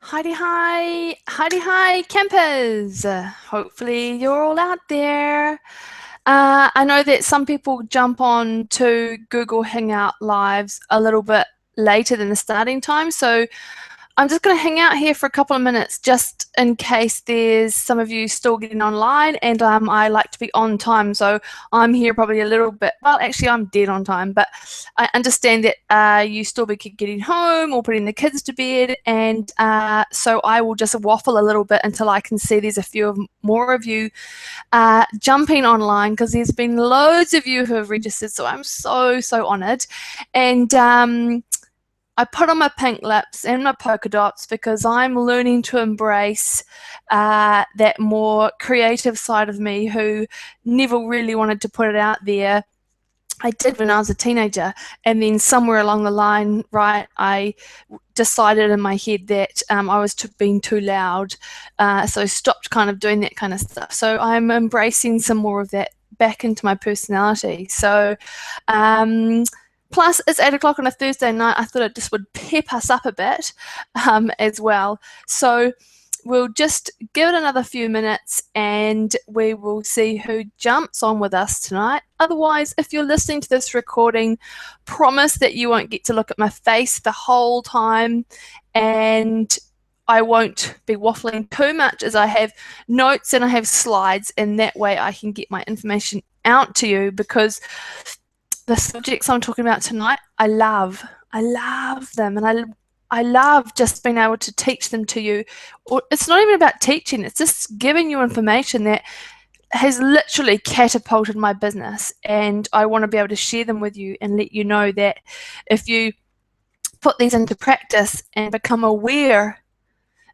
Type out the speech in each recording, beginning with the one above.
Hi campers. Hopefully you're all out there. I know that some people jump on to Google Hangout Lives a little bit later than the starting time, so I'm just going to hang out here for a couple of minutes just in case there's some of you still getting online, and I like to be on time, so I'm here probably a little bit. Well, actually, I'm dead on time, but I understand that you still be getting home or putting the kids to bed, and so I will just waffle a little bit until I can see there's a few more of you jumping online, because there's been loads of you who have registered, so I'm so honoured. And I put on my pink lips and my polka dots because I'm learning to embrace that more creative side of me who never really wanted to put it out there. I did when I was a teenager, and then somewhere along the line, right, I decided in my head that I was being too loud, so I stopped kind of doing that kind of stuff. So I'm embracing some more of that back into my personality. So plus, it's 8 o'clock on a Thursday night. I thought it just would pep us up a bit as well. So we'll just give it another few minutes and we will see who jumps on with us tonight. Otherwise, if you're listening to this recording, promise that you won't get to look at my face the whole time, and I won't be waffling too much as I have notes and I have slides, and that way I can get my information out to you, because the subjects I'm talking about tonight, I love them, and I love just being able to teach them to you. Or it's not even about teaching, it's just giving you information that has literally catapulted my business, and I want to be able to share them with you and let you know that if you put these into practice and become aware,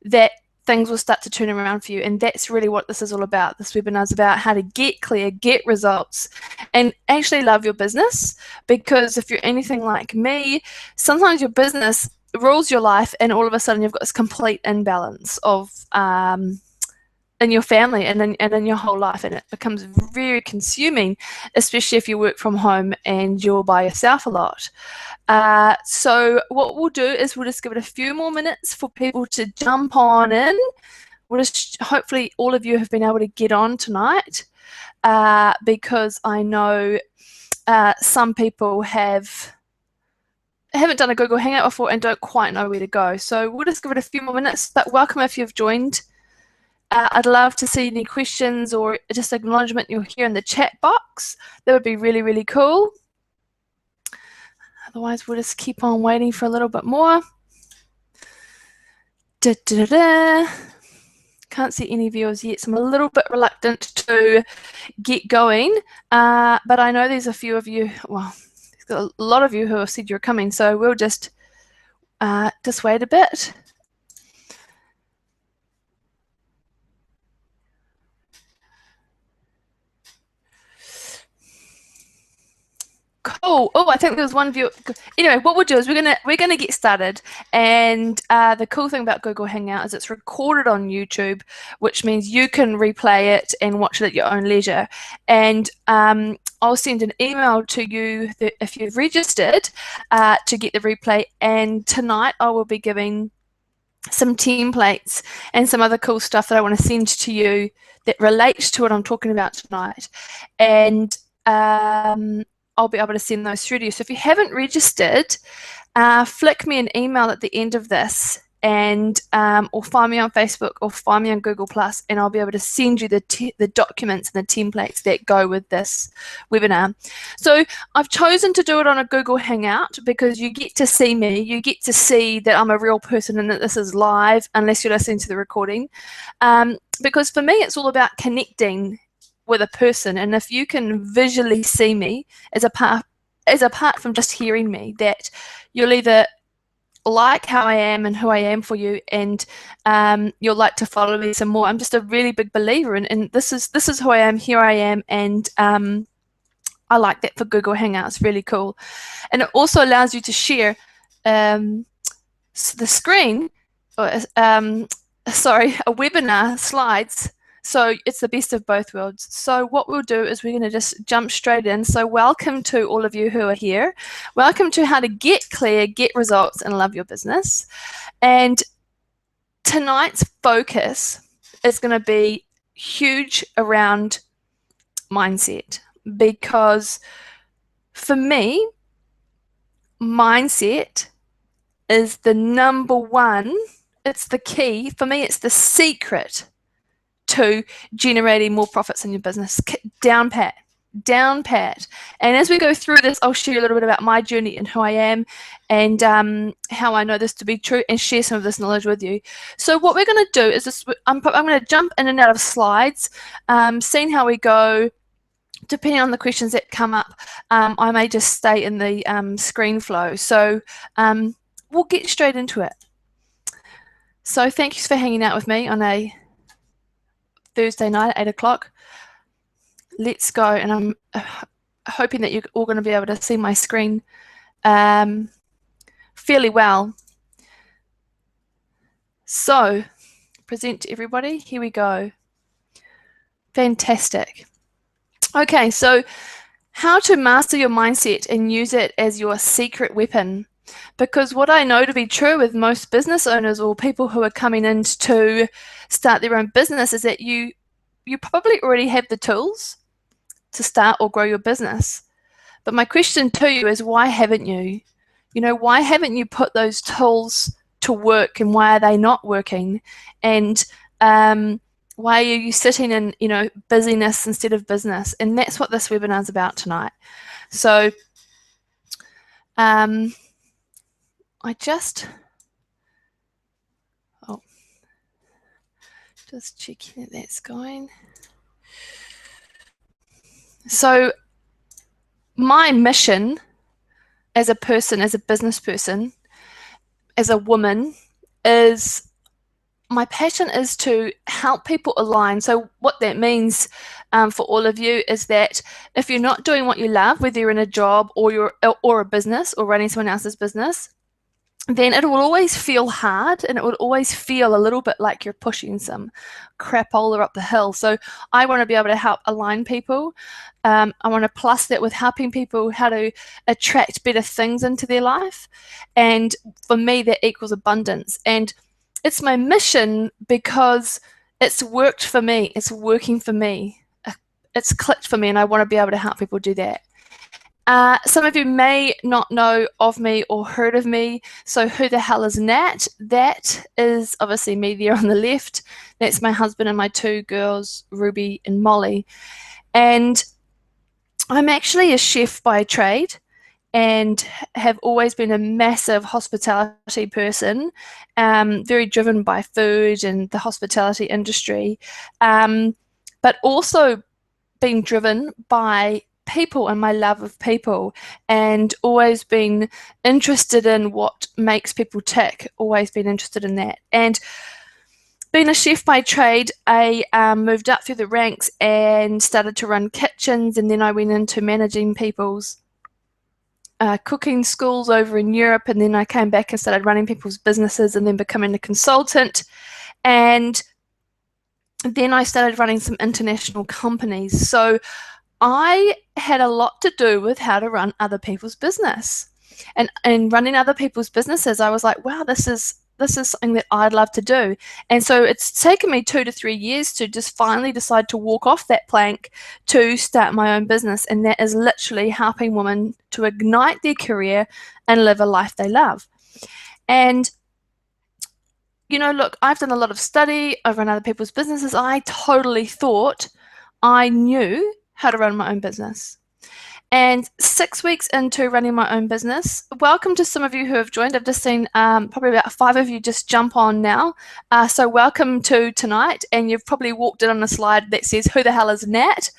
that things will start to turn around for you. And that's really what this is all about. This webinar is about how to get clear, get results, and actually love your business. Because if you're anything like me, sometimes your business rules your life, and all of a sudden you've got this complete imbalance of in your family and in your whole life, and it becomes very consuming, especially if you work from home and you're by yourself a lot. So what we'll do is we'll just give it a few more minutes for people to jump on in. We'll just, hopefully all of you have been able to get on tonight, because I know some people haven't done a Google Hangout before and don't quite know where to go. So we'll just give it a few more minutes, but welcome if you've joined. I'd love to see any questions or just acknowledgement you're here in the chat box. That would be really, really cool. Otherwise, we'll just keep on waiting for a little bit more. Can't see any viewers yet, so I'm a little bit reluctant to get going. But I know there's a few of you, well, there's a lot of you who have said you're coming, so we'll just wait a bit. Cool. Oh, I think there was one view. Anyway, what we'll do is we're gonna get started. And the cool thing about Google Hangout is it's recorded on YouTube, which means you can replay it and watch it at your own leisure. And I'll send an email to you if you've registered to get the replay. And tonight I will be giving some templates and some other cool stuff that I want to send to you that relates to what I'm talking about tonight. And I'll be able to send those through to you. So if you haven't registered, flick me an email at the end of this, and or find me on Facebook or find me on Google+, and I'll be able to send you the documents and the templates that go with this webinar. So I've chosen to do it on a Google Hangout because you get to see me, you get to see that I'm a real person and that this is live, unless you're listening to the recording. Because for me, it's all about connecting with a person, and if you can visually see me as apart from just hearing me, that you'll either like how I am and who I am for you, and you'll like to follow me some more. I'm just a really big believer in this is who I am, here I am, and I like that for Google Hangouts. Really cool. And it also allows you to share the screen, or sorry, a webinar slides. So it's the best of both worlds. So what we'll do is we're going to just jump straight in. So welcome to all of you who are here. Welcome to how to get clear, get results, and love your business. And tonight's focus is going to be huge around mindset, because for me, mindset is the number one, it's the key. For me, it's the secret to generating more profits in your business. Down pat. Down pat. And as we go through this, I'll share a little bit about my journey and who I am, and how I know this to be true, and share some of this knowledge with you. So what we're going to do is this, I'm going to jump in and out of slides, seeing how we go. Depending on the questions that come up, I may just stay in the screen flow. So we'll get straight into it. So thank you for hanging out with me on a Thursday night at 8 o'clock. Let's go, and I'm hoping that you're all going to be able to see my screen fairly well. So, present to everybody. Here we go. Fantastic. Okay, so how to master your mindset and use it as your secret weapon. Because what I know to be true with most business owners or people who are coming in to start their own business is that you probably already have the tools to start or grow your business. But my question to you is, why haven't you? You know, why haven't you put those tools to work, and why are they not working? And why are you sitting in, you know, busyness instead of business? And that's what this webinar is about tonight. So just checking that that's going. So my mission as a person, as a business person, as a woman, is my passion is to help people align. So what that means for all of you is that if you're not doing what you love, whether you're in a job or a business or running someone else's business, then it will always feel hard, and it would always feel a little bit like you're pushing some crapola up the hill. So I want to be able to help align people. I want to plus that with helping people how to attract better things into their life. And for me, that equals abundance. And it's my mission because it's worked for me. It's working for me. It's clicked for me, and I want to be able to help people do that. Some of you may not know of me or heard of me. So who the hell is Nat? That is obviously me there on the left. That's my husband and my two girls, Ruby and Molly. And I'm actually a chef by trade, and have always been a massive hospitality person, very driven by food and the hospitality industry, but also being driven by people and my love of people, and always been interested in what makes people tick, always been interested in that. And being a chef by trade, I moved up through the ranks and started to run kitchens, and then I went into managing people's cooking schools over in Europe, and then I came back and started running people's businesses, and then becoming a consultant. And then I started running some international companies. So I had a lot to do with how to run other people's business. And running other people's businesses, I was like, wow, this is something that I'd love to do. And so it's taken me 2 to 3 years to just finally decide to walk off that plank to start my own business. And that is literally helping women to ignite their career and live a life they love. And, you know, look, I've done a lot of study, I've run other people's businesses. I totally thought I knew how to run my own business. And 6 weeks into running my own business, welcome to some of you who have joined. I've just seen probably about 5 of you just jump on now. So welcome to tonight. And you've probably walked in on a slide that says, who the hell is Nat?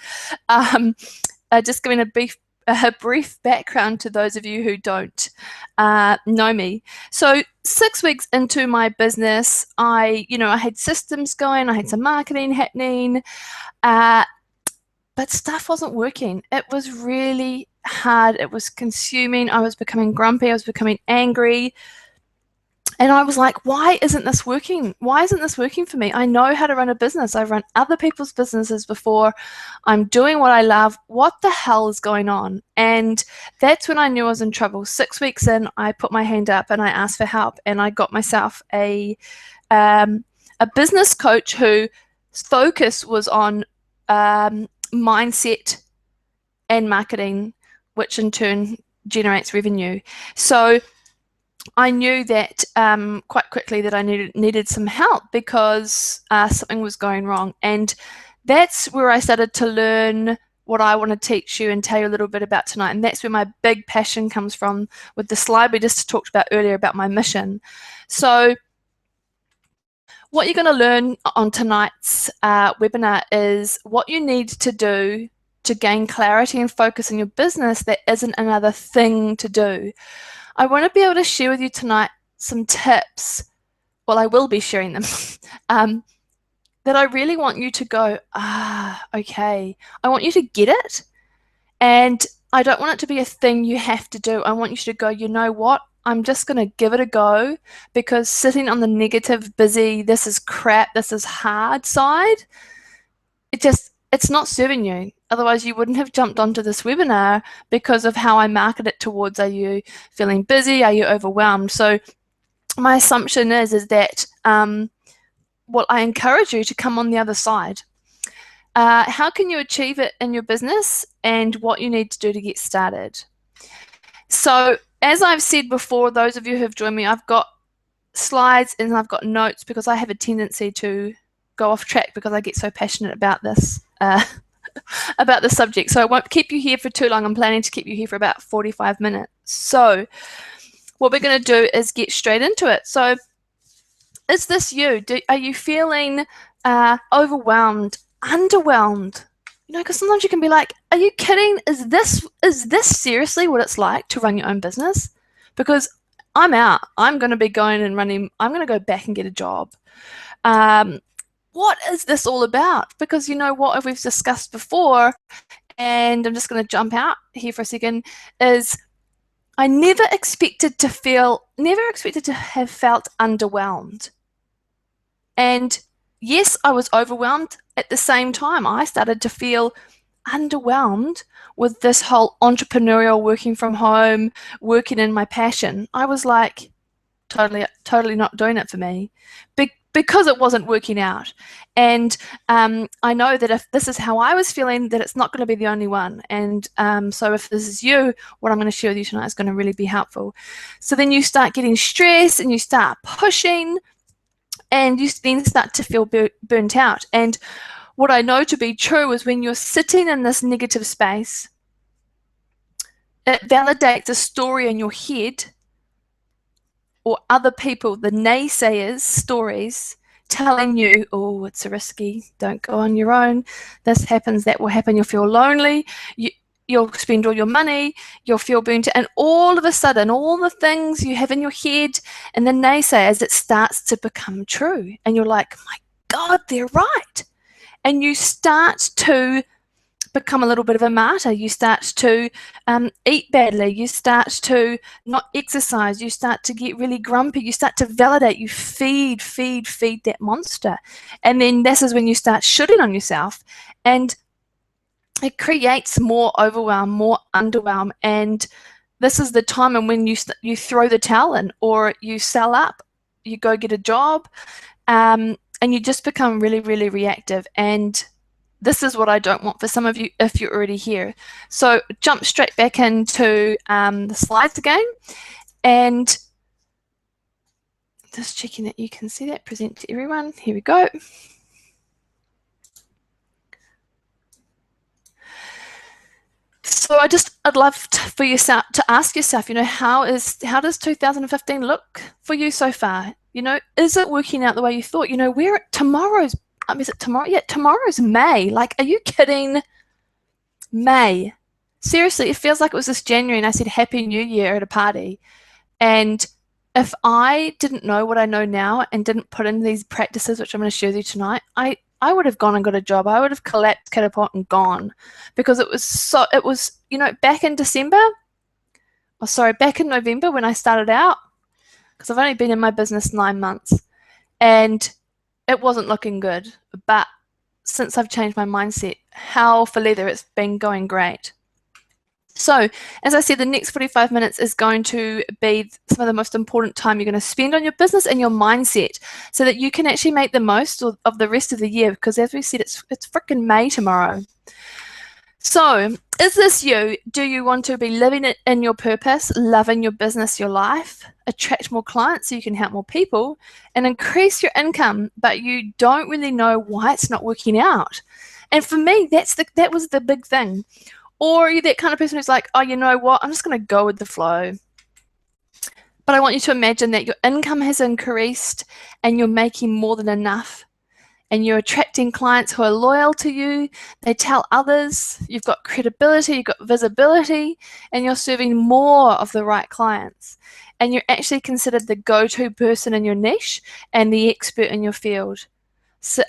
Just giving a brief background to those of you who don't know me. So 6 weeks into my business, I had systems going, I had some marketing happening, but stuff wasn't working. It was really hard. It was consuming. I was becoming grumpy. I was becoming angry. And I was like, why isn't this working? Why isn't this working for me? I know how to run a business. I've run other people's businesses before. I'm doing what I love. What the hell is going on? And that's when I knew I was in trouble. 6 weeks in, I put my hand up and I asked for help, and I got myself a business coach whose focus was on mindset and marketing, which in turn generates revenue. So I knew that quite quickly that I needed some help because something was going wrong. And that's where I started to learn what I want to teach you and tell you a little bit about tonight. And that's where my big passion comes from with the slide we just talked about earlier about my mission. So what you're going to learn on tonight's webinar is what you need to do to gain clarity and focus in your business that isn't another thing to do. I want to be able to share with you tonight some tips. Well, I will be sharing them. That I really want you to go, okay. I want you to get it. And I don't want it to be a thing you have to do. I want you to go, you know what? I'm just going to give it a go, because sitting on the negative, busy, this is crap, this is hard side, it's not serving you. Otherwise, you wouldn't have jumped onto this webinar because of how I market it towards, are you feeling busy? Are you overwhelmed? So my assumption is that well, I encourage you to come on the other side. How can you achieve it in your business and what you need to do to get started? So as I've said before, those of you who have joined me, I've got slides and I've got notes because I have a tendency to go off track because I get so passionate about this about the subject. So I won't keep you here for too long. I'm planning to keep you here for about 45 minutes. So what we're going to do is get straight into it. So is this you? Are you feeling overwhelmed, underwhelmed? You know, because sometimes you can be like, are you kidding? Is this seriously what it's like to run your own business? Because I'm out. I'm going to be going and running. I'm going to go back and get a job. What is this all about? Because you know what we've discussed before, and I'm just going to jump out here for a second, is I never expected to have felt underwhelmed. And yes, I was overwhelmed. At the same time, I started to feel underwhelmed with this whole entrepreneurial, working from home, working in my passion. I was like, totally not doing it for me because it wasn't working out. And I know that if this is how I was feeling, that it's not going to be the only one. And so if this is you, what I'm going to share with you tonight is going to really be helpful. So then you start getting stressed and you start pushing, and you then start to feel burnt out. And what I know to be true is when you're sitting in this negative space, it validates a story in your head or other people, the naysayers' stories, telling you, oh, it's risky, don't go on your own, this happens, that will happen, you'll feel lonely, you'll spend all your money, you'll feel burnt out, and all of a sudden, all the things you have in your head and the naysayers, it starts to become true. And you're like, my God, they're right. And you start to become a little bit of a martyr. You start to eat badly. You start to not exercise. You start to get really grumpy. You start to validate. You feed that monster. And then this is when you start shooting on yourself. And it creates more overwhelm, more underwhelm. And this is the time when you throw the towel in, or you sell up, you go get a job, and you just become really, really reactive. And this is what I don't want for some of you if you're already here. So jump straight back into the slides again, and just checking that you can see that, present to everyone. Here we go. So I'd love for yourself to ask yourself, you know, how does 2015 look for you so far? You know, is it working out the way you thought? You know, is it tomorrow? Yeah, tomorrow's May. Like, are you kidding? May. Seriously, it feels like it was this January and I said Happy New Year at a party. And if I didn't know what I know now and didn't put in these practices, which I'm going to share with you tonight, I would have gone and got a job. I would have collapsed, catapult, and gone, because it was, you know, back in November when I started out, because I've only been in my business 9 months and it wasn't looking good. But since I've changed my mindset, hell for leather, it's been going great. So, as I said, the next 45 minutes is going to be some of the most important time you're going to spend on your business and your mindset so that you can actually make the most of the rest of the year, because as we said, it's freaking May tomorrow. So, is this you? Do you want to be living it in your purpose, loving your business, your life, attract more clients so you can help more people, and increase your income, but you don't really know why it's not working out? And for me, that was the big thing. Or are you that kind of person who's like, oh, you know what? I'm just going to go with the flow. But I want you to imagine that your income has increased and you're making more than enough. And you're attracting clients who are loyal to you. They tell others. You've got credibility, you've got visibility, and you're serving more of the right clients. And you're actually considered the go-to person in your niche and the expert in your field. So,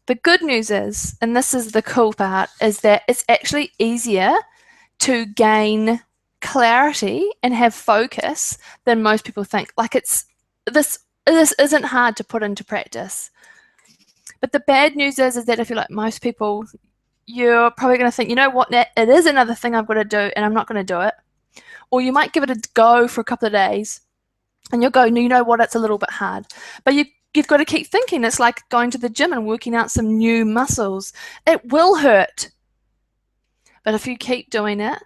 the good news is, and this is the cool part, is that it's actually easier to gain clarity and have focus than most people think. Like this isn't hard to put into practice. But the bad news is that if you're like most people, you're probably going to think, you know what, it is another thing I've got to do and I'm not going to do it. Or you might give it a go for a couple of days and you'll go, no, you know what, it's a little bit hard. But you've got to keep thinking. It's like going to the gym and working out some new muscles. It will hurt. But if you keep doing it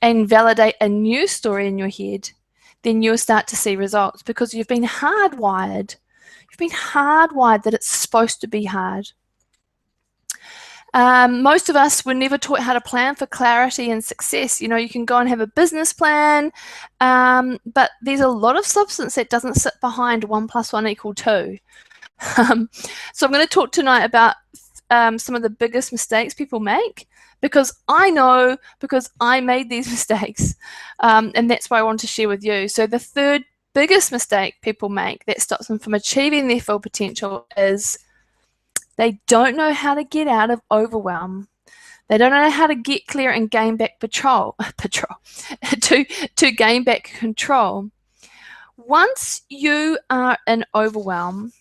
and validate a new story in your head, then you'll start to see results because you've been hardwired. You've been hardwired that it's supposed to be hard. Most of us were never taught how to plan for clarity and success. You know, you can go and have a business plan, but there's a lot of substance that doesn't sit behind 1 + 1 = 2. So I'm going to talk tonight about some of the biggest mistakes people make, because I know, because I made these mistakes, and that's why I want to share with you. So the third biggest mistake people make that stops them from achieving their full potential is they don't know how to get out of overwhelm. They don't know how to get clear and gain back to gain back control. Once you are in overwhelm,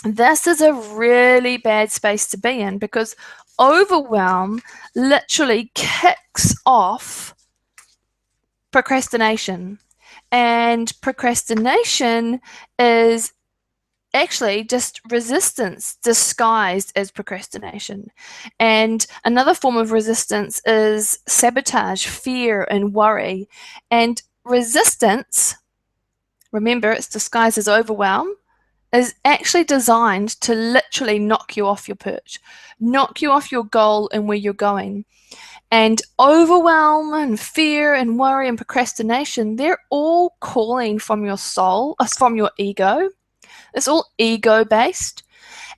this is a really bad space to be in, because overwhelm literally kicks off procrastination. And procrastination is actually just resistance disguised as procrastination. And another form of resistance is sabotage, fear, and worry. And resistance, remember, it's disguised as overwhelm, is actually designed to literally knock you off your perch, knock you off your goal and where you're going. And overwhelm and fear and worry and procrastination, they're all calling from your soul, from your ego. It's all ego-based.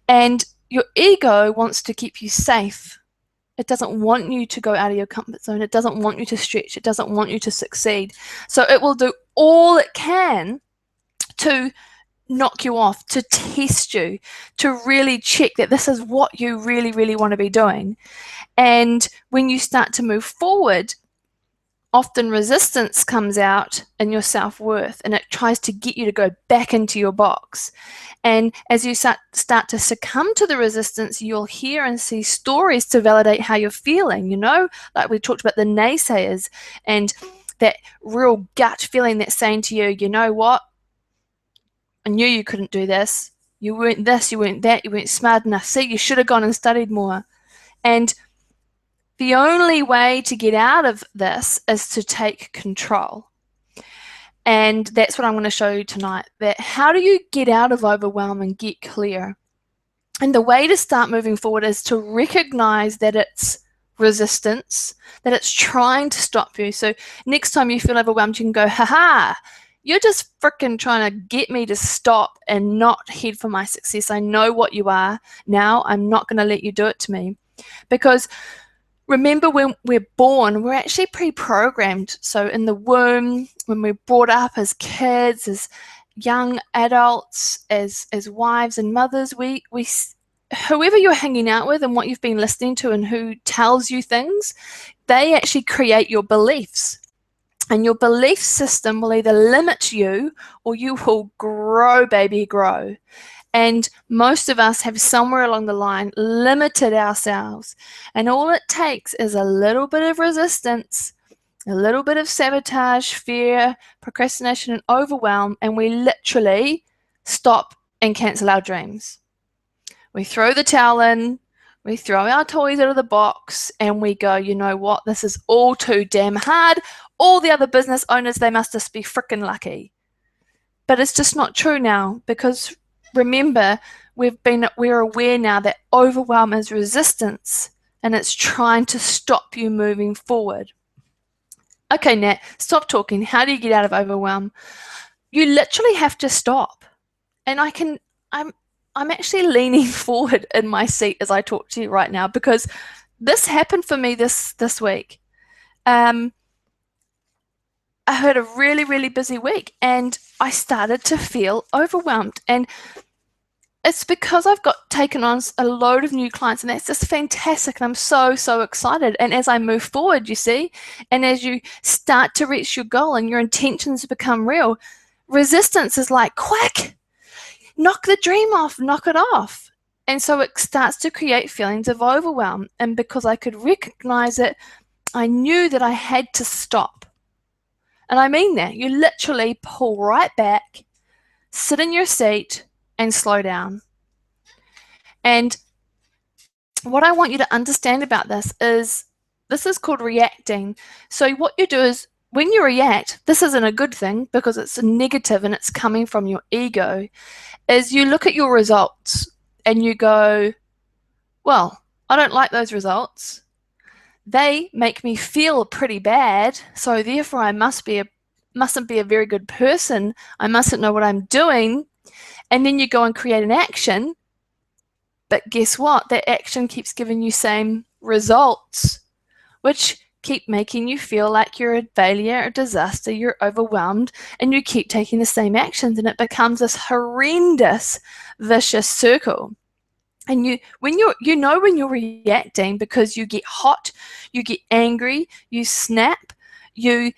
And your ego wants to keep you safe. It doesn't want you to go out of your comfort zone. It doesn't want you to stretch. It doesn't want you to succeed. So it will do all it can to knock you off, to test you, to really check that this is what you really, really want to be doing. And when you start to move forward, often resistance comes out in your self-worth, and it tries to get you to go back into your box. And as you start to succumb to the resistance, you'll hear and see stories to validate how you're feeling, you know, like we talked about the naysayers and that real gut feeling that's saying to you, you know what, I knew you couldn't do this. You weren't this, you weren't that, you weren't smart enough. See, you should have gone and studied more. And the only way to get out of this is to take control. And that's what I'm going to show you tonight. That how do you get out of overwhelm and get clear? And the way to start moving forward is to recognize that it's resistance, that it's trying to stop you. So next time you feel overwhelmed, you can go, haha, you're just freaking trying to get me to stop and not head for my success. I know what you are now. I'm not going to let you do it to me. Because remember, when we're born, we're actually pre-programmed. So in the womb, when we're brought up as kids, as young adults, as wives and mothers, we whoever you're hanging out with and what you've been listening to and who tells you things, they actually create your beliefs. And your belief system will either limit you or you will grow, baby, grow. And most of us have somewhere along the line limited ourselves. And all it takes is a little bit of resistance, a little bit of sabotage, fear, procrastination, and overwhelm, and we literally stop and cancel our dreams. We throw the towel in, we throw our toys out of the box, and we go, you know what, this is all too damn hard. All the other business owners, they must just be frickin' lucky. But it's just not true now, because remember, we're aware now that overwhelm is resistance, and it's trying to stop you moving forward. Okay, Nat, stop talking. How do you get out of overwhelm? You literally have to stop. And I'm actually leaning forward in my seat as I talk to you right now, because this happened for me this week. I had a really, really busy week, and I started to feel overwhelmed. And it's because I've taken on a load of new clients, and that's just fantastic. And I'm so, so excited. And as I move forward, you see, and as you start to reach your goal and your intentions become real, resistance is like, quick, knock the dream off, knock it off. And so it starts to create feelings of overwhelm. And because I could recognize it, I knew that I had to stop. And I mean that. You literally pull right back, sit in your seat, and slow down. And what I want you to understand about this is called reacting. So what you do is, when you react, this isn't a good thing because it's a negative and it's coming from your ego, is you look at your results and you go, well, I don't like those results. They make me feel pretty bad, so therefore I mustn't be a very good person. I mustn't know what I'm doing. And then you go and create an action, but guess what? That action keeps giving you same results, which keep making you feel like you're a failure, a disaster, you're overwhelmed, and you keep taking the same actions, and it becomes this horrendous, vicious circle. And when you're reacting, because you get hot, you get angry, you snap, you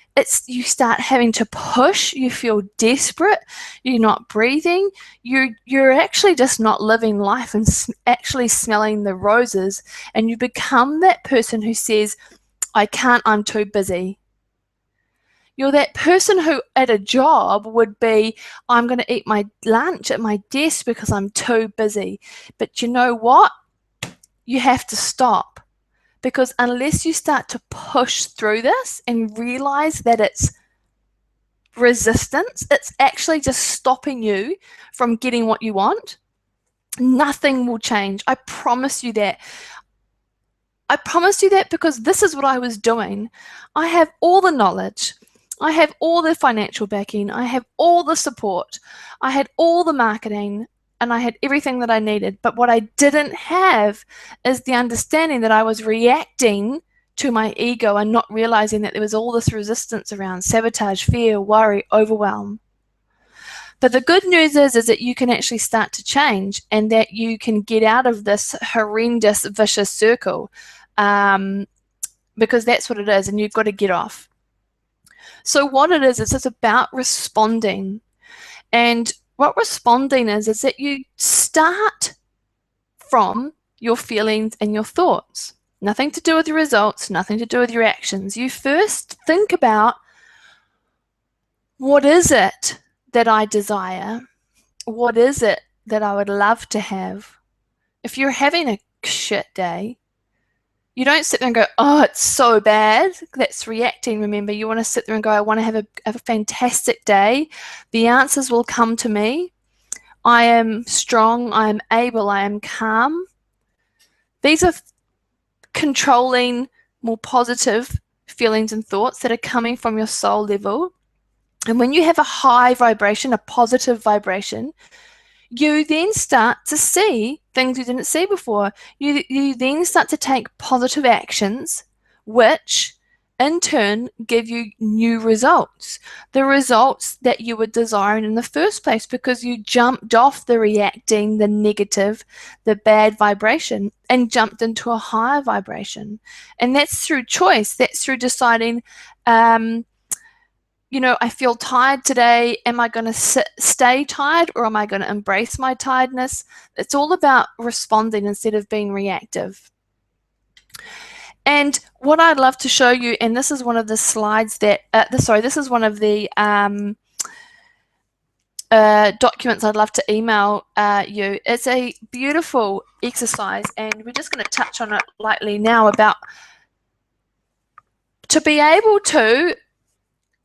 start having to push, you feel desperate, you're not breathing, you're actually just not living life and actually smelling the roses, and you become that person who says, I can't, I'm too busy. You're that person who at a job would be, I'm going to eat my lunch at my desk because I'm too busy. But you know what? You have to stop, because unless you start to push through this and realize that it's resistance, it's actually just stopping you from getting what you want, nothing will change. I promise you that. I promise you that, because this is what I was doing. I have all the knowledge. I have all the financial backing. I have all the support. I had all the marketing, and I had everything that I needed. But what I didn't have is the understanding that I was reacting to my ego and not realizing that there was all this resistance around sabotage, fear, worry, overwhelm. But the good news is that you can actually start to change, and that you can get out of this horrendous, vicious circle, because that's what it is, and you've got to get off. So what it is, it's about responding. And what responding is that you start from your feelings and your thoughts. Nothing to do with your results, nothing to do with your actions. You first think about, what is it that I desire? What is it that I would love to have? If you're having a shit day, you don't sit there and go, oh, it's so bad. That's reacting, remember. You want to sit there and go, I want to have a fantastic day. The answers will come to me. I am strong. I am able. I am calm. These are controlling, more positive feelings and thoughts that are coming from your soul level. And when you have a high vibration, a positive vibration, you then start to see things you didn't see before. You then start to take positive actions, which in turn give you new results. The results that you were desiring in the first place, because you jumped off the reacting, the negative, the bad vibration, and jumped into a higher vibration. And that's through choice. That's through deciding, I feel tired today. Am I going to stay tired, or am I going to embrace my tiredness? It's all about responding instead of being reactive. And what I'd love to show you, and this is one of the slides that, this is one of the documents I'd love to email you. It's a beautiful exercise, and we're just going to touch on it lightly now about to be able to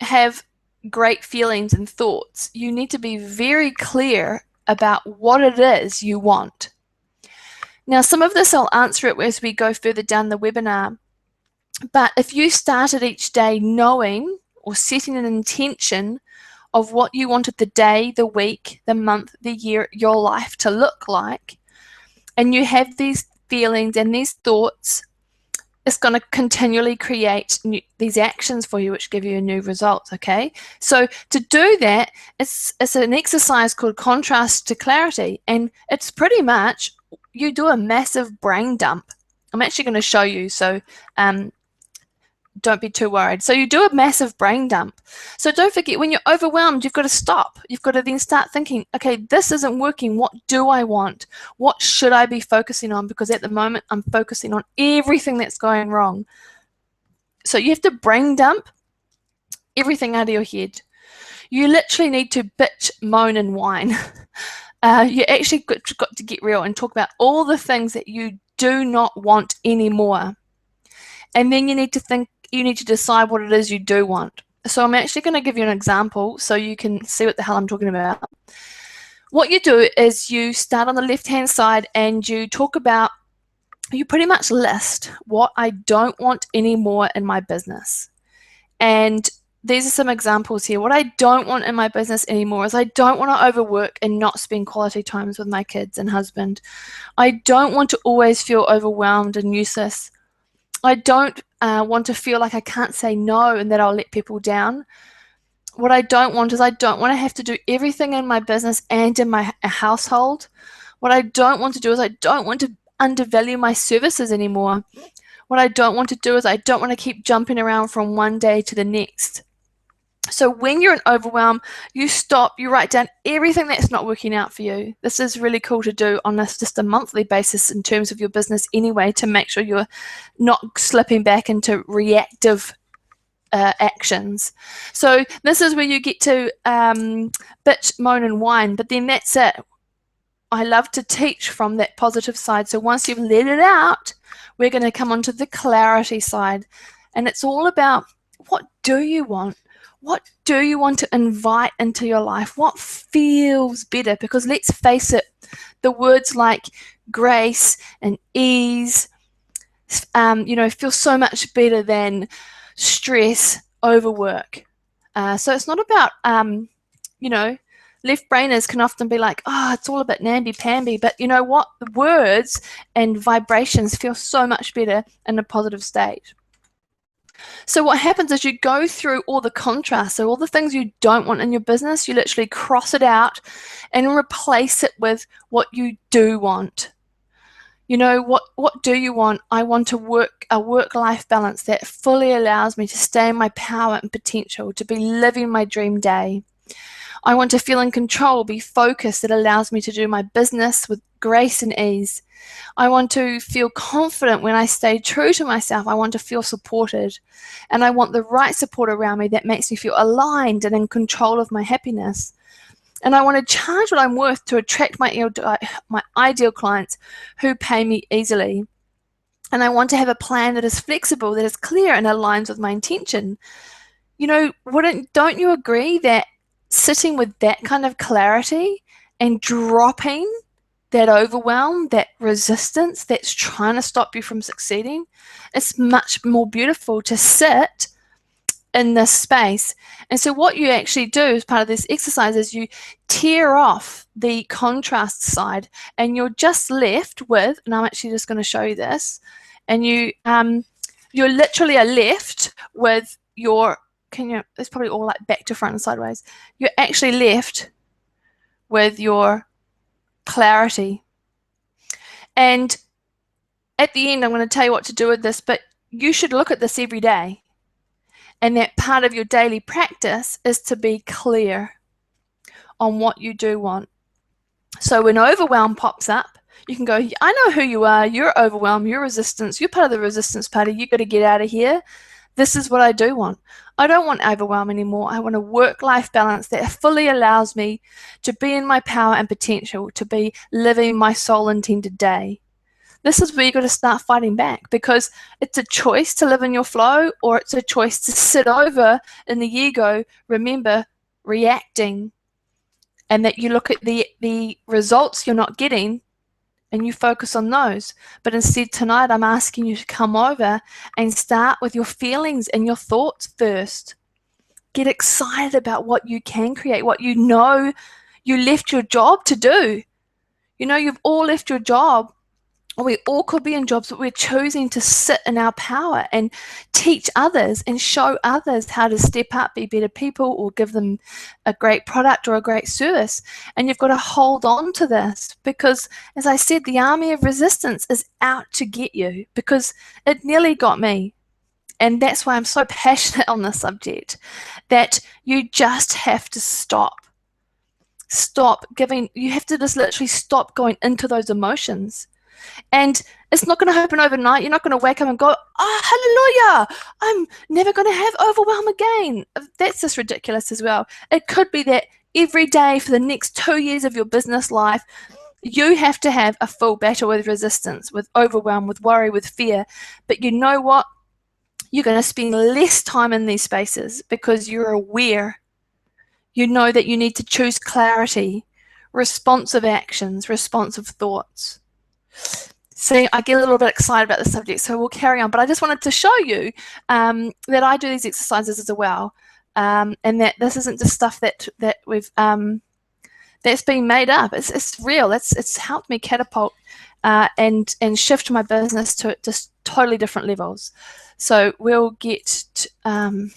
have great feelings and thoughts, you need to be very clear about what it is you want. Now, some of this I'll answer it as we go further down the webinar, but if you started each day knowing or setting an intention of what you wanted the day, the week, the month, the year, your life to look like, and you have these feelings and these thoughts, it's going to continually create these actions for you which give you new results, okay? So to do that, it's an exercise called contrast to clarity, and it's pretty much you do a massive brain dump. I'm actually going to show you, so don't be too worried. So you do a massive brain dump. So don't forget, when you're overwhelmed, you've got to stop. You've got to then start thinking, okay, this isn't working. What do I want? What should I be focusing on? Because at the moment, I'm focusing on everything that's going wrong. So you have to brain dump everything out of your head. You literally need to bitch, moan, and whine. You actually got to get real and talk about all the things that you do not want anymore. And then you need to decide what it is you do want. So I'm actually going to give you an example so you can see what the hell I'm talking about. What you do is you start on the left-hand side and you talk about, you pretty much list what I don't want anymore in my business. And these are some examples here. What I don't want in my business anymore is I don't want to overwork and not spend quality times with my kids and husband. I don't want to always feel overwhelmed and useless. I don't want to feel like I can't say no and that I'll let people down. What I don't want is I don't want to have to do everything in my business and in my household. What I don't want to do is I don't want to undervalue my services anymore. What I don't want to do is I don't want to keep jumping around from one day to the next. So when you're in overwhelm, you stop, you write down everything that's not working out for you. This is really cool to do on just a monthly basis in terms of your business anyway, to make sure you're not slipping back into reactive actions. So this is where you get to bitch, moan, and whine, but then that's it. I love to teach from that positive side. So once you've let it out, we're going to come onto the clarity side. And it's all about, what do you want? What do you want to invite into your life? What feels better? Because let's face it, the words like grace and ease, feel so much better than stress, overwork. So it's not about, left brainers can often be like, oh, it's all a bit namby-pamby, but you know what? The words and vibrations feel so much better in a positive state. So what happens is you go through all the contrast, so all the things you don't want in your business, you literally cross it out and replace it with what you do want. What do you want? I want a work-life balance that fully allows me to stay in my power and potential, to be living my dream day. I want to feel in control, be focused, that allows me to do my business with grace and ease. I want to feel confident when I stay true to myself. I want to feel supported. And I want the right support around me that makes me feel aligned and in control of my happiness. And I want to charge what I'm worth to attract my ideal clients who pay me easily. And I want to have a plan that is flexible, that is clear and aligns with my intention. Don't you agree that sitting with that kind of clarity and dropping that overwhelm, that resistance that's trying to stop you from succeeding, it's much more beautiful to sit in this space. And so what you actually do as part of this exercise is you tear off the contrast side, and you're just left with, and I'm actually just going to show you this, and you're literally are left with your, it's probably all like back to front and sideways. You're actually left with your clarity. And at the end, I'm going to tell you what to do with this, but you should look at this every day And that part of your daily practice is to be clear on what you do want. So when overwhelm pops up, you can go, I know who you are. You're overwhelmed. You're resistance. You're part of the resistance party. You got to get out of here. This is what I do want. I don't want overwhelm anymore. I want a work-life balance that fully allows me to be in my power and potential, to be living my soul-intended day. This is where you've got to start fighting back, because it's a choice to live in your flow, or it's a choice to sit over in the ego, remember, reacting, and that you look at the results you're not getting and you focus on those. But instead tonight I'm asking you to come over and start with your feelings and your thoughts first. Get excited about what you can create, what you know you left your job to do. You know, you've all left your job, or we all could be in jobs, but we're choosing to sit in our power and teach others and show others how to step up, be better people, or give them a great product or a great service. And you've got to hold on to this, because, as I said, the army of resistance is out to get you, because it nearly got me. And that's why I'm so passionate on this subject, that you just have to stop. You have to just literally stop going into those emotions. And it's not going to happen overnight. You're not going to wake up and go, hallelujah, I'm never going to have overwhelm again. That's just ridiculous as well. It could be that every day for the next 2 years of your business life, you have to have a full battle with resistance, with overwhelm, with worry, with fear. But you know what? You're going to spend less time in these spaces because you're aware. You know that you need to choose clarity, responsive actions, responsive thoughts. See, I get a little bit excited about the subject, so we'll carry on. But I just wanted to show you that I do these exercises as well, and that this isn't just stuff that we've that's been made up. It's real. It's helped me catapult and shift my business to just totally different levels. So we'll get on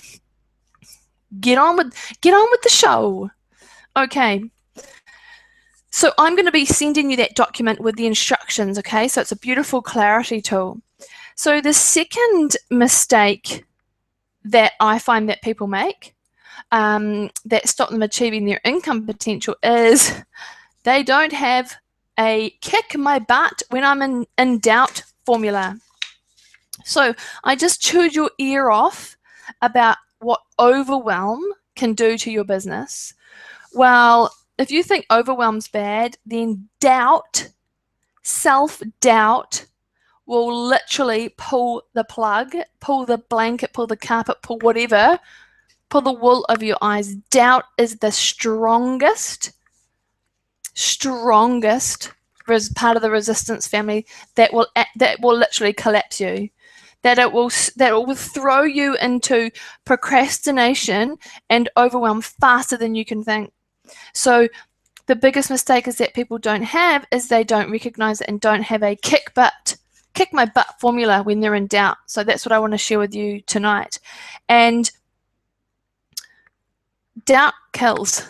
with the show. Okay. So I'm going to be sending you that document with the instructions, okay? So it's a beautiful clarity tool. So the second mistake that I find that people make that stop them achieving their income potential is they don't have a kick my butt when I'm in doubt formula. So I just chewed your ear off about what overwhelm can do to your business. Well, if you think overwhelm's bad, then doubt, self-doubt, will literally pull the plug, pull the blanket, pull the carpet, pull whatever, pull the wool over your eyes. Doubt is the strongest part of the resistance family that will literally collapse you. That it will throw you into procrastination and overwhelm faster than you can think. So the biggest mistake is that people don't have is they don't recognize it and don't have a kick my butt formula when they're in doubt. So that's what I want to share with you tonight. And doubt kills.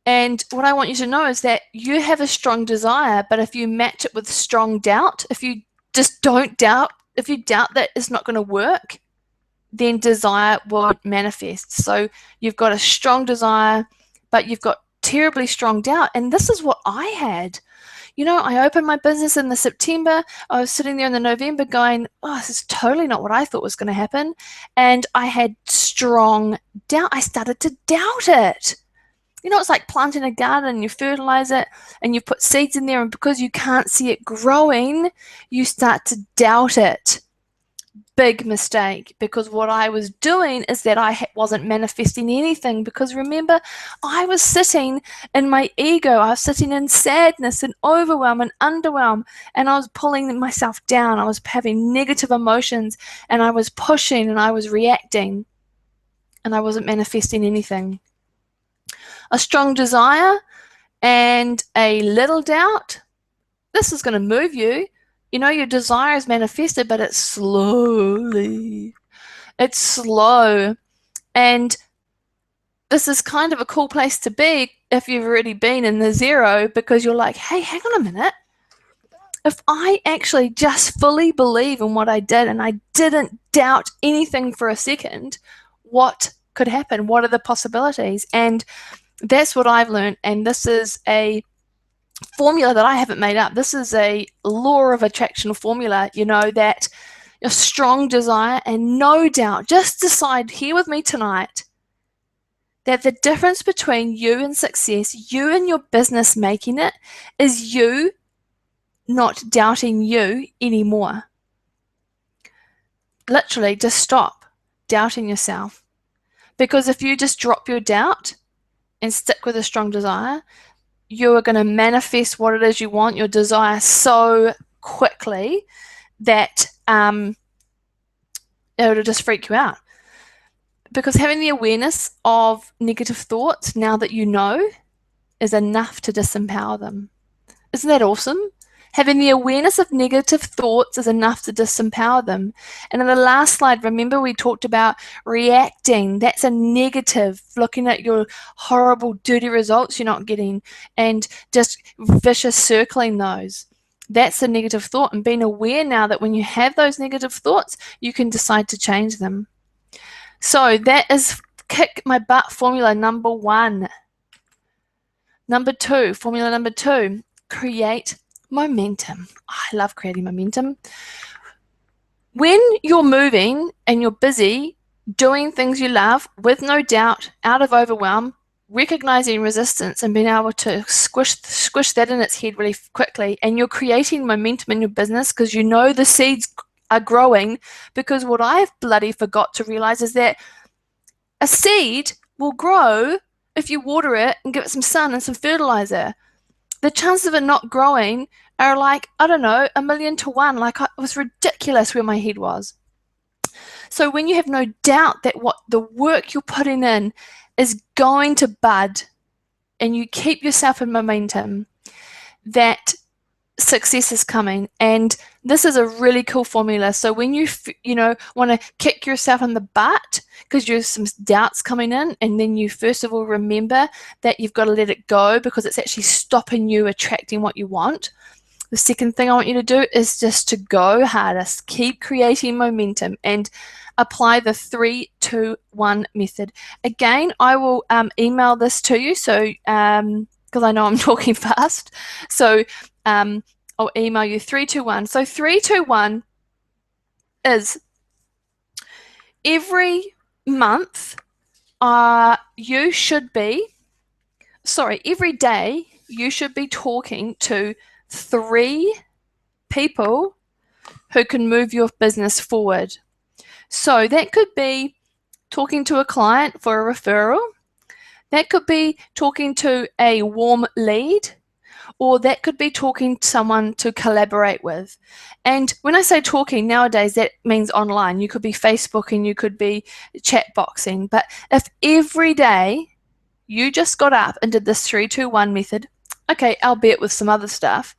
And what I want you to know is that you have a strong desire, but if you match it with strong doubt, if you just don't doubt, if you doubt that it's not going to work, then desire won't manifest. So you've got a strong desire, but you've got terribly strong doubt. And this is what I had. You know, I opened my business in the September. I was sitting there in the November going, oh, this is totally not what I thought was going to happen. And I had strong doubt. I started to doubt it. You know, it's like planting a garden and you fertilize it and you put seeds in there, and because you can't see it growing, you start to doubt it. Big mistake, because what I was doing is that I wasn't manifesting anything, because remember, I was sitting in my ego. I was sitting in sadness and overwhelm and underwhelm, and I was pulling myself down. I was having negative emotions, and I was pushing and I was reacting, and I wasn't manifesting anything. A strong desire and a little doubt, this is going to move you. You know, your desire is manifested, but it's slowly. It's slow. And this is kind of a cool place to be if you've already been in the zero, because you're like, hey, hang on a minute. if I actually just fully believe in what I did and I didn't doubt anything for a second, what could happen? What are the possibilities? And that's what I've learned. And this is a formula that I haven't made up. This is a law of attraction formula, that a strong desire and no doubt, just decide here with me tonight that the difference between you and success, you and your business making it, is you not doubting you anymore. Literally, just stop doubting yourself. Because if you just drop your doubt and stick with a strong desire, you are going to manifest what it is you want, your desire, so quickly that it'll just freak you out. Because having the awareness of negative thoughts, now that you know, is enough to disempower them. Isn't that awesome? Having the awareness of negative thoughts is enough to disempower them. And in the last slide, remember we talked about reacting. That's a negative, looking at your horrible, dirty results you're not getting and just vicious circling those. That's a negative thought, and being aware now that when you have those negative thoughts, you can decide to change them. So that is kick my butt formula number 1. Formula number 2, create momentum. I love creating momentum. When you're moving and you're busy doing things you love with no doubt, out of overwhelm, recognizing resistance and being able to squish that in its head really quickly, and you're creating momentum in your business because you know the seeds are growing, because what I've bloody forgot to realize is that a seed will grow if you water it and give it some sun and some fertilizer. The chances of it not growing are like, I don't know, 1,000,000 to 1. Like, it was ridiculous where my head was. So when you have no doubt that what the work you're putting in is going to bud, and you keep yourself in momentum, that success is coming. And this is a really cool formula. So when you want to kick yourself in the butt because there's some doubts coming in, and then you first of all remember that you've got to let it go because it's actually stopping you attracting what you want. The second thing I want you to do is just to go hardest, keep creating momentum, and apply the 3-2-1 method. Again, I will email this to you, so because I know I'm talking fast. So I'll email you 3-2-1. So 3-2-1 is every month every day you should be talking to 3 people who can move your business forward. So that could be talking to a client for a referral. That could be talking to a warm lead, or that could be talking to someone to collaborate with. And when I say talking nowadays, that means online. You could be Facebooking, you could be chat boxing. But if every day you just got up and did this 3-2-1 method, okay, albeit with some other stuff,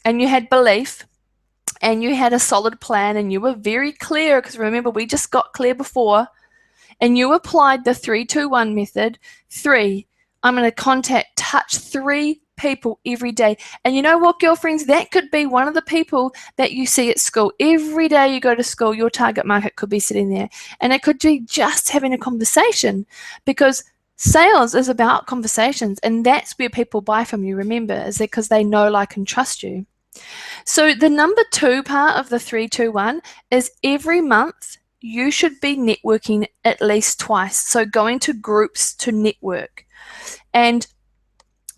and you had belief, and you had a solid plan, and you were very clear, because remember, we just got clear before, and you applied the 3-2-1 method. 3, I'm going to touch 3 people every day. And you know what, girlfriends? That could be one of the people that you see at school. Every day you go to school, your target market could be sitting there. And it could be just having a conversation, because sales is about conversations, and that's where people buy from you, remember, is that because they know, like, and trust you. So the number 2 part of the 3-2-1 is every month you should be networking at least twice. So going to groups to network. And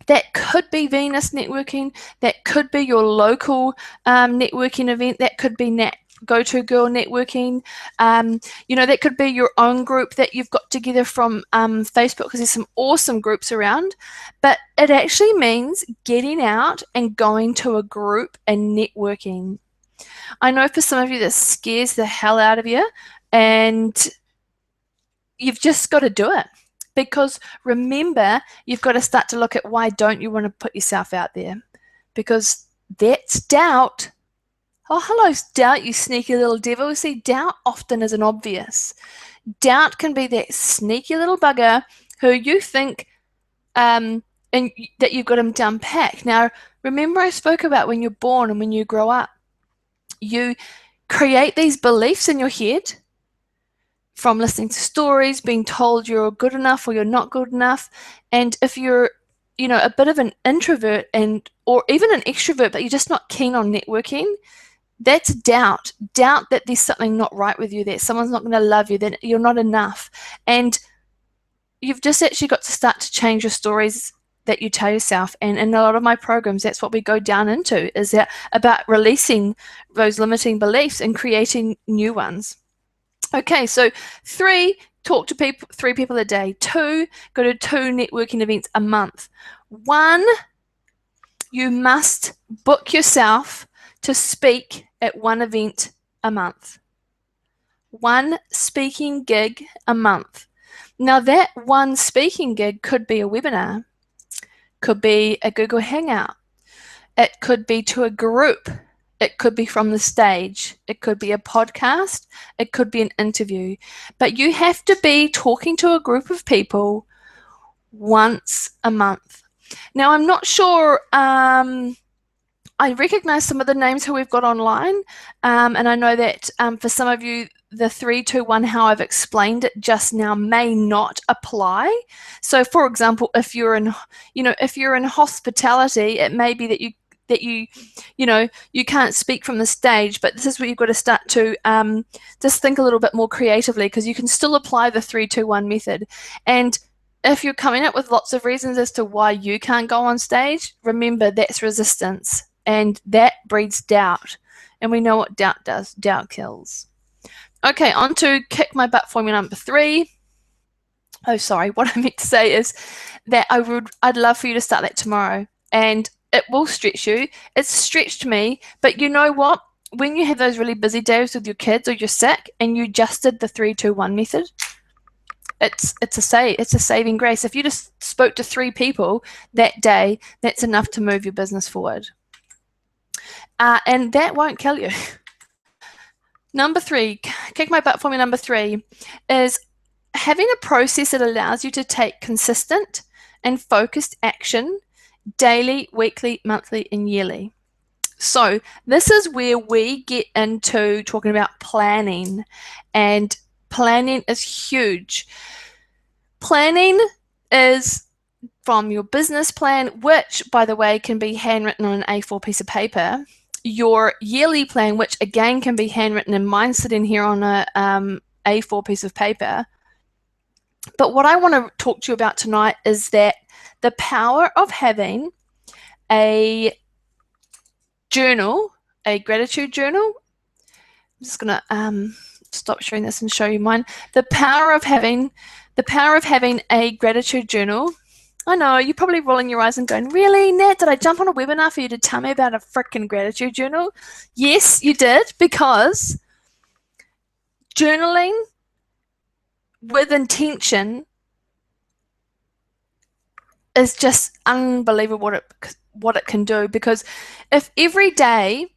that could be Venus networking. That could be your local networking event. That could be Go-To Girl networking. That could be your own group that you've got together from Facebook, because there's some awesome groups around. But it actually means getting out and going to a group and networking. I know for some of you that scares the hell out of you, and you've just got to do it. Because remember, you've got to start to look at why don't you want to put yourself out there. Because that's doubt. Oh, hello, doubt, you sneaky little devil. See, doubt often isn't obvious. Doubt can be that sneaky little bugger who you think and that you've got them to unpack. Now, remember I spoke about when you're born and when you grow up, you create these beliefs in your head from listening to stories, being told you're good enough or you're not good enough. And if you're, a bit of an introvert or even an extrovert, but you're just not keen on networking, that's doubt that there's something not right with you, that someone's not going to love you, that you're not enough. And you've just actually got to start to change your stories that you tell yourself. And in a lot of my programs, that's what we go down into, is that about releasing those limiting beliefs and creating new ones. Okay, so 3, talk to 3 people a day. 2, go to 2 networking events a month. 1, you must book yourself to speak at 1 event a month. 1 speaking gig a month. Now that 1 speaking gig could be a webinar, could be a Google Hangout, it could be to a group, it could be from the stage, it could be a podcast, it could be an interview. But you have to be talking to a group of people once a month. Now, I'm not sure, I recognize some of the names who we've got online, and I know that for some of you, the 3, 2, 1, how I've explained it just now may not apply. So, for example, if you're in hospitality, it may be that you can't speak from the stage, but this is where you've got to start to just think a little bit more creatively, because you can still apply the 3, 2, 1 method. And if you're coming up with lots of reasons as to why you can't go on stage, remember that's resistance, and that breeds doubt. And we know what doubt does. Doubt kills. Okay, on to kick my butt formula number 3. Oh, sorry. What I meant to say is that I'd love for you to start that tomorrow. And it will stretch you. It's stretched me. But you know what? When you have those really busy days with your kids or you're sick and you just did the 3, 2, 1 method, it's a saving grace. If you just spoke to 3 people that day, that's enough to move your business forward. And that won't kill you. Number 3, kick my butt formula number 3 is having a process that allows you to take consistent and focused action daily, weekly, monthly, and yearly. So this is where we get into talking about planning, and planning is huge. Planning is from your business plan, which, by the way, can be handwritten on an A4 piece of paper, your yearly plan, which again can be handwritten, and mine's sitting here on a A4 piece of paper. But what I want to talk to you about tonight is that the power of having a journal, a gratitude journal. I'm just going to stop sharing this and show you mine. The power of having a gratitude journal. I know, you're probably rolling your eyes and going, really, Nat, did I jump on a webinar for you to tell me about a freaking gratitude journal? Yes, you did, because journaling with intention is just unbelievable what it can do. Because if every day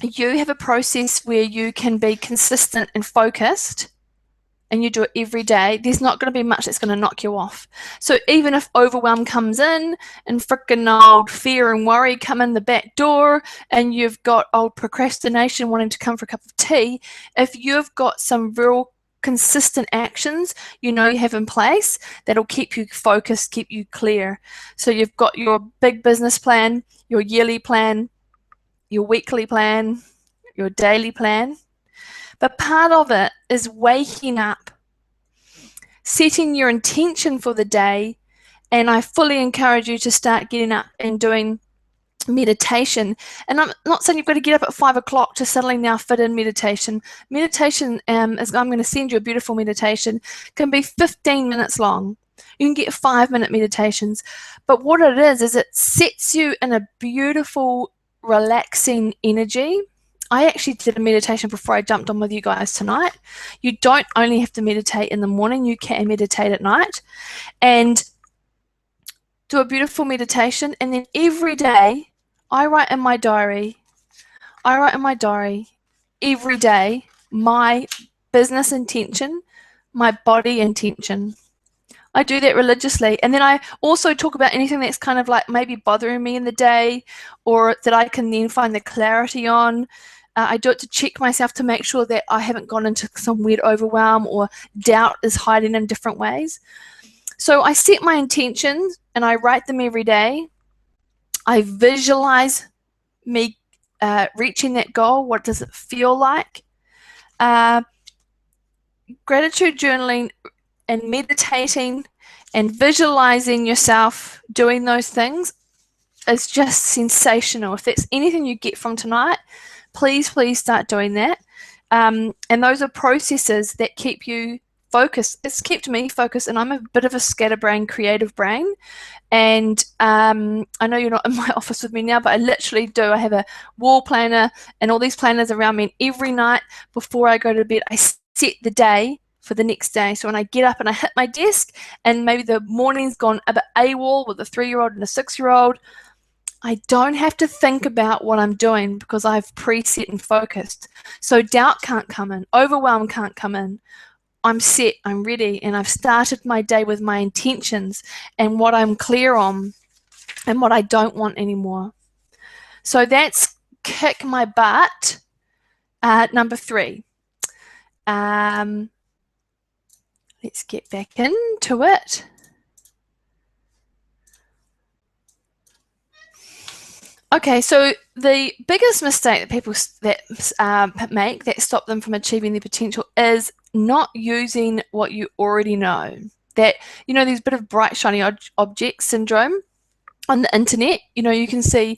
you have a process where you can be consistent and focused, and you do it every day, there's not going to be much that's going to knock you off. So even if overwhelm comes in and freaking old fear and worry come in the back door, and you've got old procrastination wanting to come for a cup of tea, if you've got some real consistent actions you have in place, that'll keep you focused, keep you clear. So you've got your big business plan, your yearly plan, your weekly plan, your daily plan. But part of it is waking up, setting your intention for the day, and I fully encourage you to start getting up and doing meditation. And I'm not saying you've got to get up at 5 o'clock to suddenly now fit in meditation. Meditation, I'm going to send you a beautiful meditation, can be 15 minutes long. You can get 5-minute meditations. But what it is it sets you in a beautiful, relaxing energy. I actually did a meditation before I jumped on with you guys tonight. You don't only have to meditate in the morning, you can meditate at night. And do a beautiful meditation, and then every day I write in my diary every day my business intention, my body intention. I do that religiously. And then I also talk about anything that's kind of like maybe bothering me in the day, or that I can then find the clarity on. I do it to check myself to make sure that I haven't gone into some weird overwhelm or doubt is hiding in different ways. So I set my intentions and I write them every day. I visualize me reaching that goal. What does it feel like? Gratitude journaling and meditating and visualizing yourself doing those things is just sensational. If that's anything you get from tonight, please start doing that. And those are processes that keep you focused. It's kept me focused, and I'm a bit of a scatterbrain, creative brain. And I know you're not in my office with me now, but I literally do. I have a wall planner and all these planners around me, and every night before I go to bed, I set the day for the next day. So when I get up and I hit my desk and maybe the morning's gone a bit AWOL with a 3-year-old and a 6-year-old, I don't have to think about what I'm doing because I've preset and focused. So doubt can't come in, overwhelm can't come in. I'm set, I'm ready, and I've started my day with my intentions and what I'm clear on and what I don't want anymore. So that's kick my butt. Number 3. Let's get back into it. Okay, so the biggest mistake that people make that stop them from achieving their potential is not using what you already know. That, there's a bit of bright, shiny object syndrome on the internet. You can see,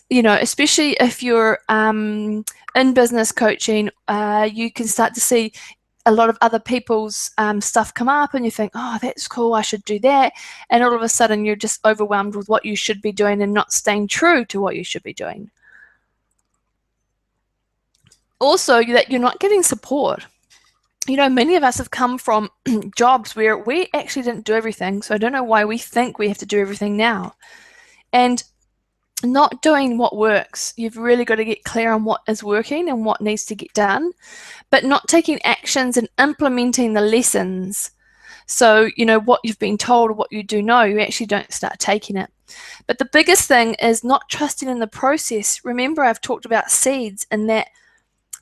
especially if you're in business coaching, you can start to see a lot of other people's stuff come up, and you think, oh, that's cool, I should do that. And all of a sudden you're just overwhelmed with what you should be doing and not staying true to what you should be doing. Also, that you're not getting support. Many of us have come from jobs where we actually didn't do everything, so I don't know why we think we have to do everything now. And not doing what works. You've really got to get clear on what is working and what needs to get done, but not taking actions and implementing the lessons. So, what you've been told or what you do know, you actually don't start taking it. But the biggest thing is not trusting in the process. Remember, I've talked about seeds, and that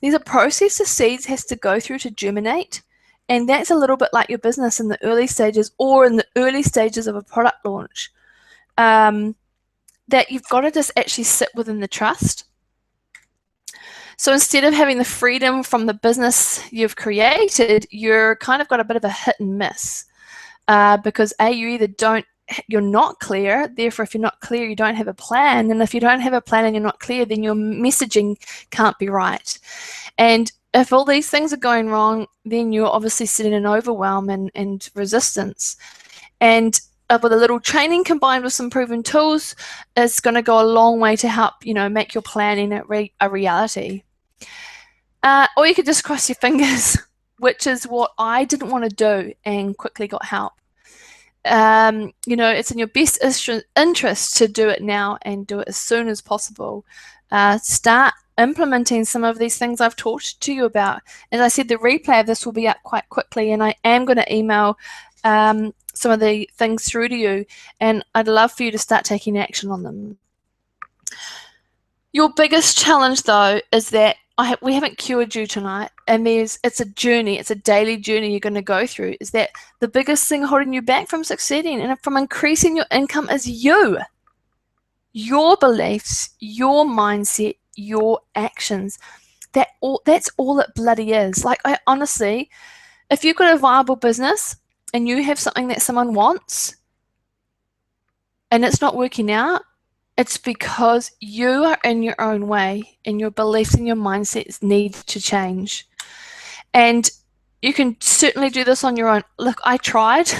there's a process the seeds has to go through to germinate. And that's a little bit like your business in the early stages, or in the early stages of a product launch. That you've got to just actually sit within the trust. So instead of having the freedom from the business you've created, you're kind of got a bit of a hit and miss, because you're not clear. Therefore, if you're not clear, you don't have a plan. And if you don't have a plan and you're not clear, then your messaging can't be right. And if all these things are going wrong, then you're obviously sitting in overwhelm and resistance. And with a little training combined with some proven tools, it's going to go a long way to help, make your planning a reality. Or you could just cross your fingers, which is what I didn't want to do and quickly got help. It's in your best interest to do it now and do it as soon as possible. Start implementing some of these things I've talked to you about. As I said, the replay of this will be up quite quickly, and I am going to email some of the things through to you, and I'd love for you to start taking action on them. Your biggest challenge, though, is that we haven't cured you tonight, and it's a journey, it's a daily journey you're going to go through, is that the biggest thing holding you back from succeeding and from increasing your income is you. Your beliefs, your mindset, your actions. That's all it bloody is. Like, I honestly, if you've got a viable business and you have something that someone wants and it's not working out, it's because you are in your own way and your beliefs and your mindsets need to change. And you can certainly do this on your own. Look, I tried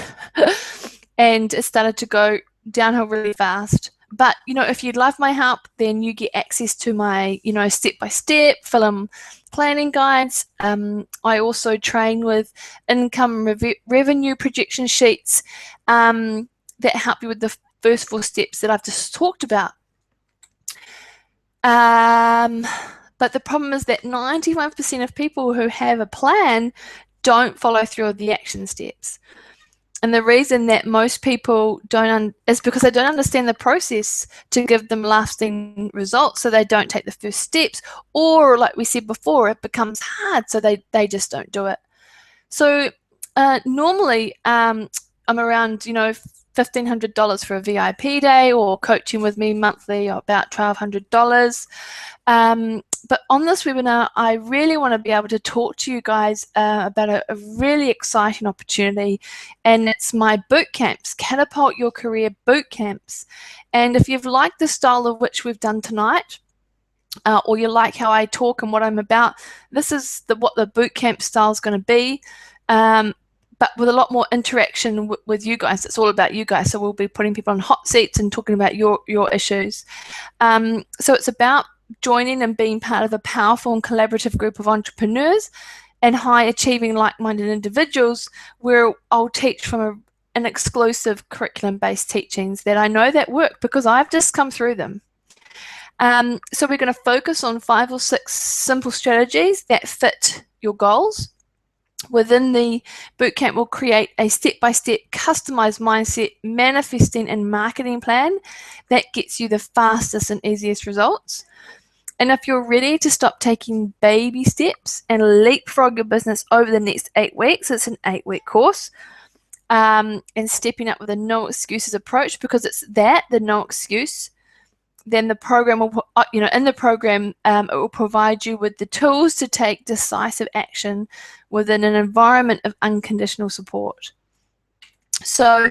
and it started to go downhill really fast. But, if you'd love my help, then you get access to my, step-by-step film planning guides. I also train with income revenue projection sheets that help you with the first 4 steps that I've just talked about. But the problem is that 91% of people who have a plan don't follow through with the action steps. And the reason that most people don't is because they don't understand the process to give them lasting results, so they don't take the first steps, or like we said before, it becomes hard, so they just don't do it. So normally I'm around, $1,500 for a VIP day, or coaching with me monthly, or about $1,200. But on this webinar, I really want to be able to talk to you guys about a really exciting opportunity, and it's my boot camps, Catapult Your Career boot camps. And if you've liked the style of which we've done tonight, or you like how I talk and what I'm about, this is what the boot camp style is going to be. But with a lot more interaction with you guys. It's all about you guys. So we'll be putting people on hot seats and talking about your issues. So it's about joining and being part of a powerful and collaborative group of entrepreneurs and high-achieving like-minded individuals, where I'll teach from an exclusive curriculum-based teachings that I know that work because I've just come through them. So we're going to focus on 5 or 6 simple strategies that fit your goals. Within the bootcamp, we'll create a step-by-step customized mindset, manifesting and marketing plan that gets you the fastest and easiest results. And if you're ready to stop taking baby steps and leapfrog your business over the next 8 weeks, it's an 8-week course, and stepping up with a no excuses approach, because it's the no excuse, then the program will, in the program, it will provide you with the tools to take decisive action within an environment of unconditional support. So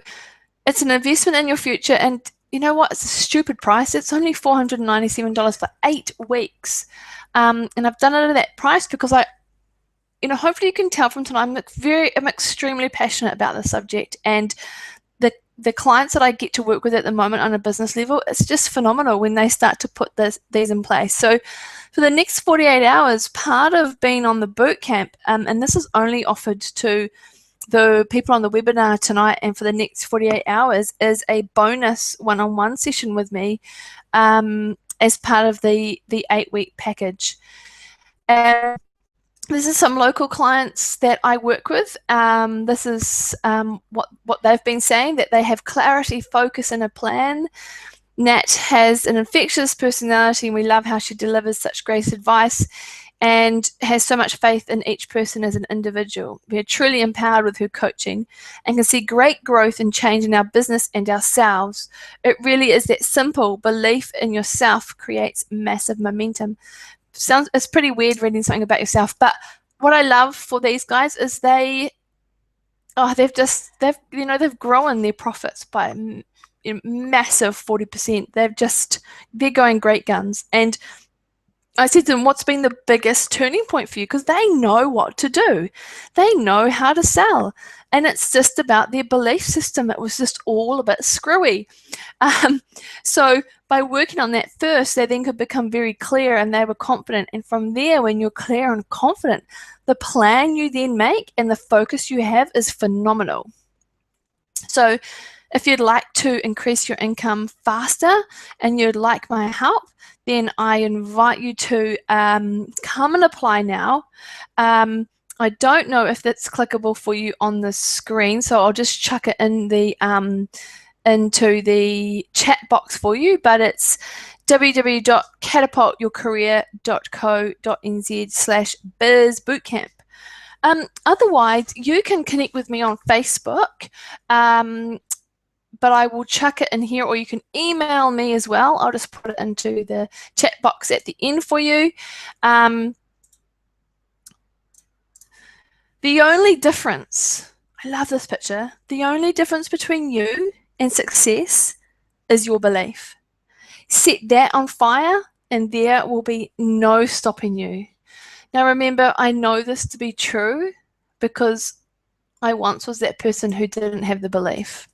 it's an investment in your future, and you know what? It's a stupid price. It's only $497 for 8 weeks, and I've done it at that price because hopefully you can tell from tonight, I'm extremely passionate about the subject, and the clients that I get to work with at the moment on a business level, it's just phenomenal when they start to put these in place. So for the next 48 hours, part of being on the boot camp, and this is only offered to the people on the webinar tonight and for the next 48 hours, is a bonus one-on-one session with me as part of the 8-week package. This is some local clients that I work with. This is what they've been saying, that they have clarity, focus, and a plan. Nat has an infectious personality, and we love how she delivers such great advice and has so much faith in each person as an individual. We are truly empowered with her coaching and can see great growth and change in our business and ourselves. It really is that simple. Belief in yourself creates massive momentum. It's pretty weird reading something about yourself, but what I love for these guys is they've grown their profits by a massive 40%. They're going great guns. And I said to them, what's been the biggest turning point for you? Because they know what to do. They know how to sell. And it's just about their belief system. It was just all a bit screwy. So by working on that first, they then could become very clear and they were confident. And from there, when you're clear and confident, the plan you then make and the focus you have is phenomenal. So if you'd like to increase your income faster and you'd like my help, then I invite you to come and apply now. I don't know if that's clickable for you on the screen, so I'll just chuck it in the into the chat box for you, but it's www.catapultyourcareer.co.nz/bizbootcamp. Otherwise, you can connect with me on Facebook, but I will chuck it in here, or you can email me as well. I'll just put it into the chat box at the end for you. The only difference, I love this picture, the only difference between you and success is your belief. Set that on fire and there will be no stopping you. Now remember, I know this to be true because I once was that person who didn't have the belief.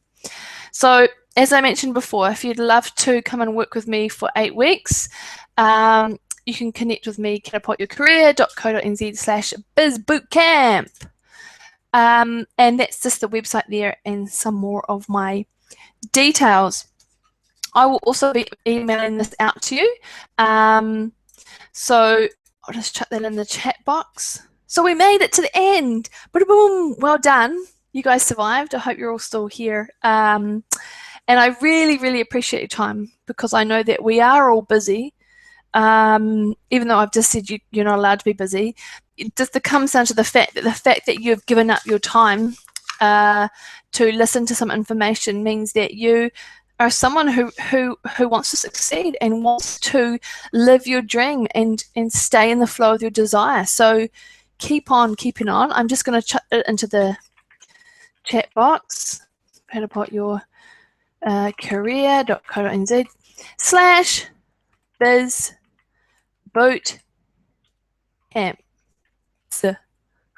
So as I mentioned before, if you'd love to come and work with me for 8 weeks, you can connect with me, catapultyourcareer.co.nz/bizbootcamp. And that's just the website there and some more of my details. I will also be emailing this out to you. So I'll just chuck that in the chat box. So we made it to the end. Boom, well done. You guys survived. I hope you're all still here. And I really, really appreciate your time, because I know that we are all busy. Even though I've just said you're not allowed to be busy, it just comes down to the fact that you've given up your time to listen to some information means that you are someone who wants to succeed and wants to live your dream and stay in the flow of your desire. So keep on keeping on. I'm just going to chuck it into the chat box. Better put your career.co.nz/biz boot camp. So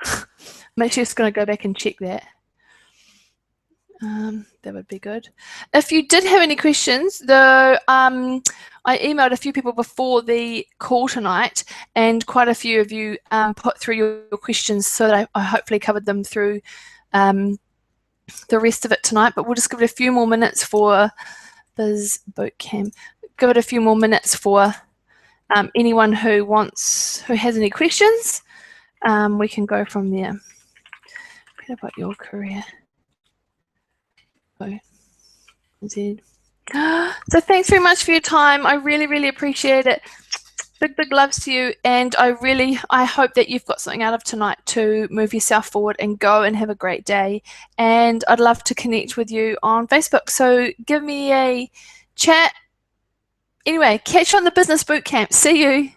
I'm actually just going to go back and check that. That would be good. If you did have any questions, though, I emailed a few people before the call tonight, and quite a few of you put through your questions, so that I hopefully covered them through the rest of it tonight. But we'll just give it a few more minutes for Biz Bootcamp. Give it a few more minutes for anyone who has any questions. We can go from there. What about your career? So thanks very much for your time. I really, really appreciate it. Big loves to you, and I hope that you've got something out of tonight to move yourself forward and go and have a great day. And I'd love to connect with you on Facebook, so give me a chat. Anyway, catch you on the Business Bootcamp. See you.